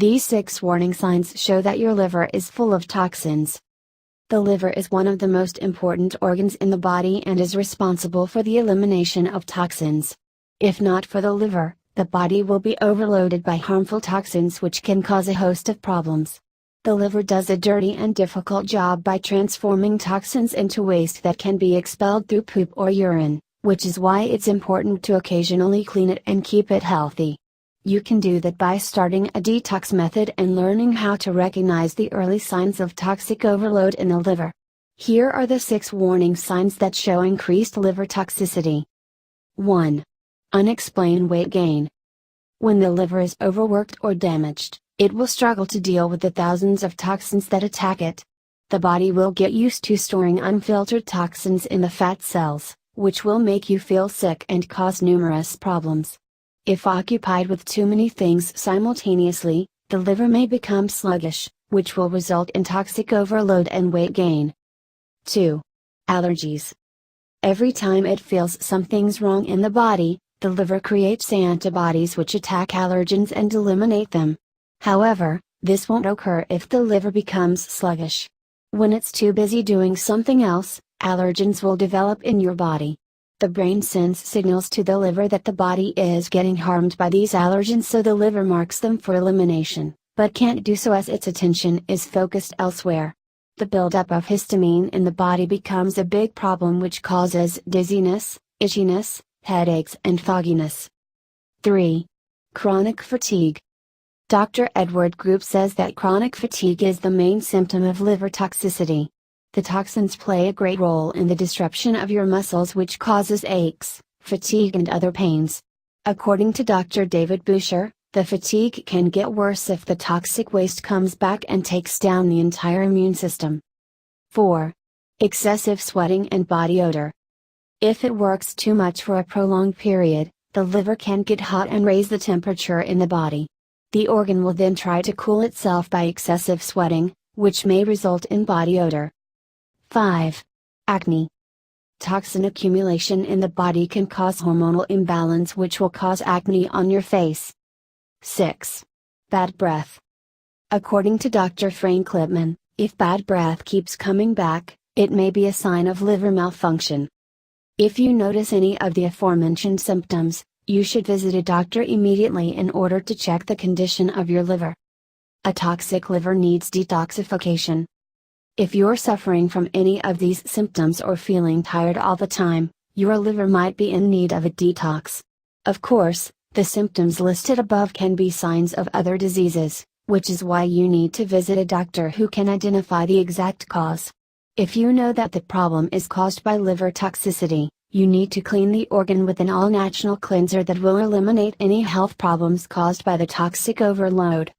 These 6 warning signs show that your liver is full of toxins. The liver is one of the most important organs in the body and is responsible for the elimination of toxins. If not for the liver, the body will be overloaded by harmful toxins which can cause a host of problems. The liver does a dirty and difficult job by transforming toxins into waste that can be expelled through poop or urine, which is why it's important to occasionally clean it and keep it healthy. You can do that by starting a detox method and learning how to recognize the early signs of toxic overload in the liver. Here are the 6 warning signs that show increased liver toxicity. 1. Unexplained weight gain. When the liver is overworked or damaged, it will struggle to deal with the thousands of toxins that attack it. The body will get used to storing unfiltered toxins in the fat cells, which will make you feel sick and cause numerous problems. If occupied with too many things simultaneously, the liver may become sluggish, which will result in toxic overload and weight gain. 2. Allergies. Every time it feels something's wrong in the body, the liver creates antibodies which attack allergens and eliminate them. However, this won't occur if the liver becomes sluggish. When it's too busy doing something else, allergens will develop in your body. The brain sends signals to the liver that the body is getting harmed by these allergens, so the liver marks them for elimination, but can't do so as its attention is focused elsewhere. The buildup of histamine in the body becomes a big problem, which causes dizziness, itchiness, headaches and fogginess. 3. Chronic fatigue. Dr. Edward Group says that chronic fatigue is the main symptom of liver toxicity. The toxins play a great role in the disruption of your muscles, which causes aches, fatigue and other pains. According to Dr. David Boucher, the fatigue can get worse if the toxic waste comes back and takes down the entire immune system. 4. Excessive sweating and body odor. If it works too much for a prolonged period, the liver can get hot and raise the temperature in the body. The organ will then try to cool itself by excessive sweating, which may result in body odor. 5. Acne. Toxin accumulation in the body can cause hormonal imbalance, which will cause acne on your face. 6. Bad breath. According to Dr. Frank Lipman, if bad breath keeps coming back, it may be a sign of liver malfunction. If you notice any of the aforementioned symptoms, you should visit a doctor immediately in order to check the condition of your liver. A toxic liver needs detoxification. If you're suffering from any of these symptoms or feeling tired all the time, your liver might be in need of a detox. Of course, the symptoms listed above can be signs of other diseases, which is why you need to visit a doctor who can identify the exact cause. If you know that the problem is caused by liver toxicity, you need to clean the organ with an all-natural cleanser that will eliminate any health problems caused by the toxic overload.